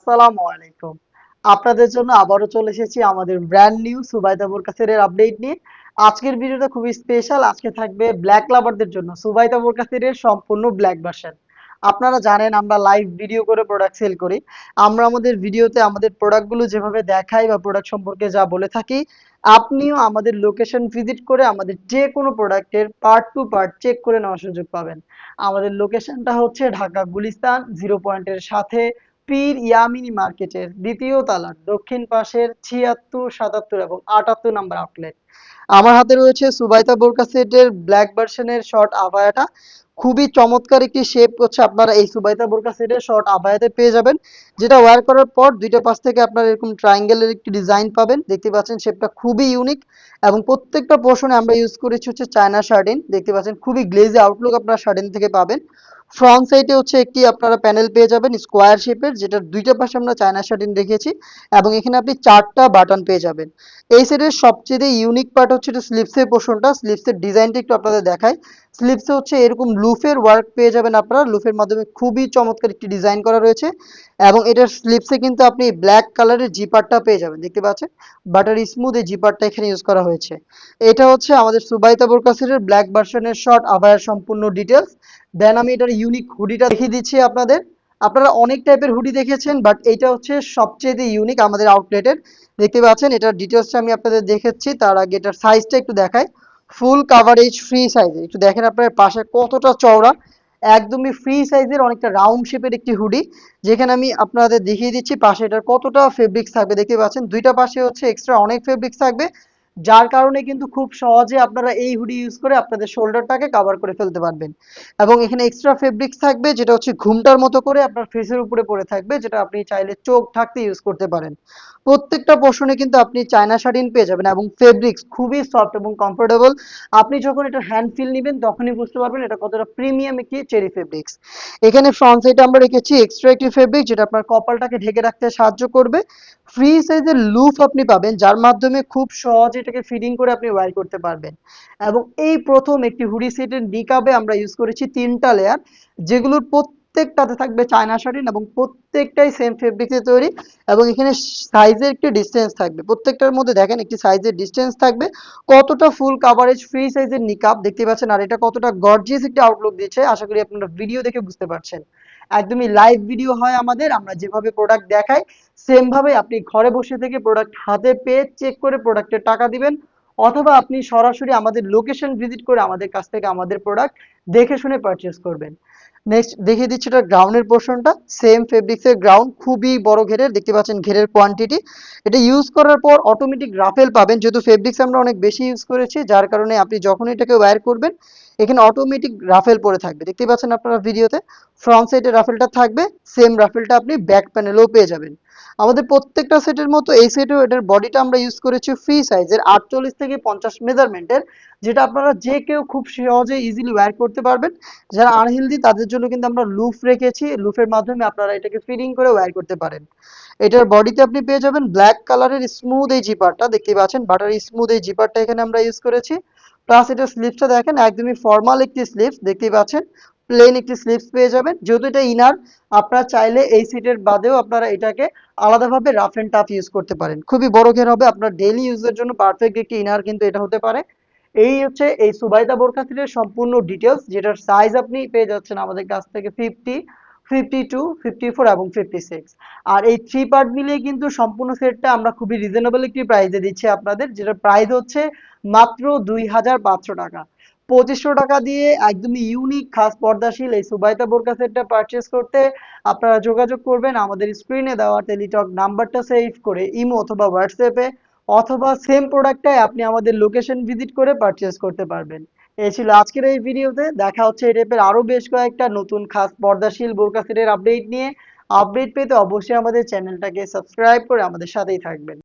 আসসালামু আলাইকুম। আপনাদের জন্য আবারও চলে এসেছি আমাদের ব্র্যান্ড নিউ সুবাইদা বোরকাসিরের আপডেট নিয়ে। আজকের ভিডিওটা খুবই স্পেশাল। আজকে থাকবে ব্ল্যাক লাভারদের জন্য সুবাইদা বোরকাসিরের সম্পূর্ণ ব্ল্যাক ভার্সন। আপনারা জানেন আমরা লাইভ ভিডিও করে প্রোডাক্ট সেল করি। আমরা আমাদের ভিডিওতে আমাদের প্রোডাক্টগুলো যেভাবে দেখাই বা প্রোডাক্ট সম্পর্কে যা বলে থাকি, আপনিও আমাদের লোকেশন ভিজিট করে আমাদের যে কোনো প্রোডাক্টের পার্ট টু পার্ট চেক করে নেওয়ার সুযোগ পাবেন। আমাদের লোকেশনটা হচ্ছে ঢাকা গুলিস্তান 0 পয়েন্টের সাথে পীর ইয়ামিনী মার্কেটের দ্বিতীয় তলার দক্ষিণ পাশের 76, 77 এবং 78 নাম্বার আউটলেট। আমার হাতে রয়েছে সুবাইতা বোরকা সেটের ব্ল্যাক ভার্সনের শর্ট আবায়াটা। খুবই চমৎকার একটি শেপ হচ্ছে আপনারা এই সুবাইতা বোরকা সেটের শর্ট আবায়াতে পেয়ে যাবেন, যেটা ওয়্যার করার পর দুইটা পাশ থেকে আপনারা এরকম ট্রায়াঙ্গেলের একটি ডিজাইন পাবেন। দেখতে পাচ্ছেন শেপটা খুবই ইউনিক এবং প্রত্যেকটা পোর্শনে আমরা ইউজ করেছি হচ্ছে চায়না শার্টিন। দেখতে পাচ্ছেন খুবই গ্লেজি আউটলুক আপনারা শার্টিন থেকে পাবেন। ফ্রন্ট সাইডে হচ্ছে একটি আপনারা প্যানেল পেয়ে যাবেন স্কোয়ার শেপের, যেটার দুইটা পাশে আমরা চায়না শার্টিন রেখেছি এবং এখানে আপনি 4টা বাটন পেয়ে যাবেন। এই সেটের সবচেয়ে ইউনিক পার্ট হচ্ছে এটা স্লিভসের পোর্শনটা। স্লিভসের ডিজাইনটা একটু আপনাদের দেখাই। স্লিভসে হচ্ছে এরকম লুফের ওয়ার্ক পেয়ে যাবেন আপনারা। লুফের মাধ্যমে খুবই চমৎকার একটি ডিজাইন করা রয়েছে এবং এটার স্লিভসে কিন্তু আপনি ব্ল্যাক কালারের জিপারটা পেয়ে যাবেন। দেখতে পাচ্ছেন বাটার স্মুথ এই জিপারটা এখানে ইউজ করা হয়েছে। এটা হচ্ছে আমাদের সুবাইতা বোরকা সেটের ব্ল্যাক ভার্সনের শর্ট আভায়ার সম্পূর্ণ ডিটেলস। দেন আমি এটার ইউনিক হুডিটা দেখিয়ে দিচ্ছি আপনাদের। আপনারা অনেক টাইপের হুডি দেখেছেন, বাট এইটা হচ্ছে সবচেয়ে ইউনিক আমাদের আউটলেটের। দেখতে পাচ্ছেন এটার ডিটেলসটা আমি আপনাদের দেখাচ্ছি, তার আগে এটার সাইজটা একটু দেখাই। ফুল কাভারেজ ফ্রি সাইজে একটু দেখেন আপনার পাশে কতটা চওড়া, একদমই ফ্রি সাইজের অনেকটা রাউন্ড শেপের একটি হুডি, যেখানে আমি আপনাদের দেখিয়ে দিচ্ছি পাশে এটার কতটা ফেব্রিক্স থাকবে। দেখতে পাচ্ছেন দুইটা পাশে হচ্ছে এক্সট্রা অনেক ফেব্রিক্স থাকবে, যার কারণে কিন্তু খুব সহজে আপনারা এই হুডি ইউজ করে আপনাদের শোল্ডারটাকে কভার করে ফেলতে পারবেন। এবং এখানে এক্সট্রা ফেব্রিক্স থাকবে যেটা হচ্ছে ঘুমটার মতো করে আপনার ফেসের উপরে পড়ে থাকবে, যেটা আপনি চাইলে চোখ ঢাকতে ইউজ করতে পারেন। প্রত্যেকটা পোর্শনে কিন্তু আপনি চায়না শাটিন পেয়ে যাবেন এবং ফেব্রিক্স খুবই সফট এবং কমফোর্টেবল। আপনি যখন এটা হ্যান্ড ফিল নেবেন তখনই বুঝতে পারবেন এটা কতটা প্রিমিয়াম একটি চেরি ফেব্রিক্স। এখানে ফ্রন্ট সাইডে আমরা রেখেছি এক্সট্রা একটি ফেব্রিক যেটা আপনার কপালটাকে ঢেকে রাখতে সাহায্য করবে। ফ্রি সাইজের লুফ আপনি পাবেন, যার মাধ্যমে খুব সহজে এটাকে ফিটিং করে আপনি ওয়্যার করতে পারবেন। এবং এই প্রথম একটি হুডি সেটের নিকাবে আমরা ইউজ করেছি 3টা লেয়ার, যেগুলোর প্রত্যেকটাতে থাকবে চায়না শাটিন এবং প্রত্যেকটাই সেম ফেব্রিক্সে তৈরি। এবং এখানে সাইজের একটি ডিসটেন্স থাকবে, প্রত্যেকটার মধ্যে দেখেন একটি সাইজের ডিসটেন্স থাকবে। কতটা ফুল কাভারেজ ফ্রি সাইজের নিকাব দেখতে পাচ্ছেন, আর এটা কতটা গর্জিয়াস একটি আউটলুক দিচ্ছে আশা করি আপনারা ভিডিও দেখে বুঝতে পারছেন। একদমই লাইভ ভিডিও হয় আমাদের, আমরা যেভাবে প্রোডাক্ট দেখাই সেম ভাবে আপনি ঘরে বসে থেকে প্রোডাক্ট হাতে পেয়ে চেক করে প্রোডাক্টের টাকা দিবেন, অথবা আপনি সরাসরি আমাদের লোকেশন ভিজিট করে আমাদের কাছ থেকে আমাদের প্রোডাক্ট দেখে শুনে পারচেজ করবেন। নেক্সট দেখিয়ে দিচ্ছি এটা গ্রাউন্ডের পোর্শনটা। সেম ফেব্রিক্সের গ্রাউন্ড, খুবই বড় ঘেরের, দেখতে পাচ্ছেন ঘেরের কোয়ান্টিটি। এটা ইউজ করার পর অটোমেটিক রাফেল পাবেন, যেহেতু ফেব্রিক্স আমরা অনেক বেশি ইউজ করেছি যার কারণে আপনি যখন এটাকে ওয়্যার করবেন এখানে অটোমেটিক রাফেল পরে থাকবে। দেখতে পাচ্ছেন আপনারা ভিডিওতে ফ্রন্ট সাইডে রাফেলটা থাকবে, সেম রাফেলটা আপনি ব্যাক প্যানেলেও পেয়ে যাবেন। আমাদের প্রত্যেকটা সেটের মতো এই সেটেও এটার বডিটা আমরা ইউজ করেছি ফ্রি সাইজের 48 থেকে 50 মেজারমেন্টের, যেটা আপনারা যে কেউ খুব সহজে ইজিলি ওয়্যার করতে পারবেন। যারা আনহেলদি তাদের জন্য কিন্তু আমরা লুফ রেখেছি, লুফের মাধ্যমে আপনারা এটাকে ফিটিং করে ওয়্যার করতে পারেন। এটার বডিতে আপনি পেয়ে যাবেন ব্ল্যাক কালারের স্মুথ এই জিপারটা, দেখতে পাচ্ছেন বাটার স্মুথ এই জিপারটা এখানে আমরা ইউজ করেছি। প্লাস এটার স্লিভসটা দেখেন একদমই ফর্মাল একটি স্লিভস, দেখতেই পাচ্ছেন প্লেন একটি স্লিভস পেয়ে যাবেন। যেহেতু এটা ইনার, আপনারা চাইলে এই সিটের বাদেও আপনারা এটাকে আলাদাভাবে রাফ এন্ড টাফ ইউজ করতে পারেন। খুবই বড় ঘের হবে, আপনার ডেইলি ইউজের জন্য পারফেক্ট একটি ইনার কিন্তু এটা হতে পারে। এই হচ্ছে এই সুবাইদা বোরকা সেটের সম্পূর্ণ ডিটেলস, যেটার সাইজ আপনি পেয়ে যাচ্ছেন আমাদের কাছ থেকে 50, 52, 54 এবং 56। আর এই 3 পার্ট মিলিয়ে কিন্তু সম্পূর্ণ সেটটা আমরা খুবই রিজনেবল একটি প্রাইসে দিচ্ছি আপনাদের, যেটার প্রাইস হচ্ছে মাত্র 2500 টাকা। 2500 টাকা দিয়ে একদমই ইউনিক খাস পর্দাশীল এই সুবাইতা বোরকা সেটটা পারচেস করতে আপনারা যোগাযোগ করবেন আমাদের স্ক্রিনে দেওয়া টেলিটক নাম্বারটা সেভ করে ইমো অথবা হোয়াটসঅ্যাপে, অথবা সেম প্রোডাক্টটাই আপনি আমাদের লোকেশন ভিজিট করে পারচেস করতে পারবেন। এই ছিল আজকের এই ভিডিওতে। দেখা হচ্ছে এই টাইপের আরো বেশ কয়েকটা নতুন খাস পর্দাশীল বোরকা সেটের আপডেট নিয়ে। আপডেট পেতে অবশ্যই আমাদের চ্যানেলটাকে সাবস্ক্রাইব করে আমাদের সাথেই থাকবেন।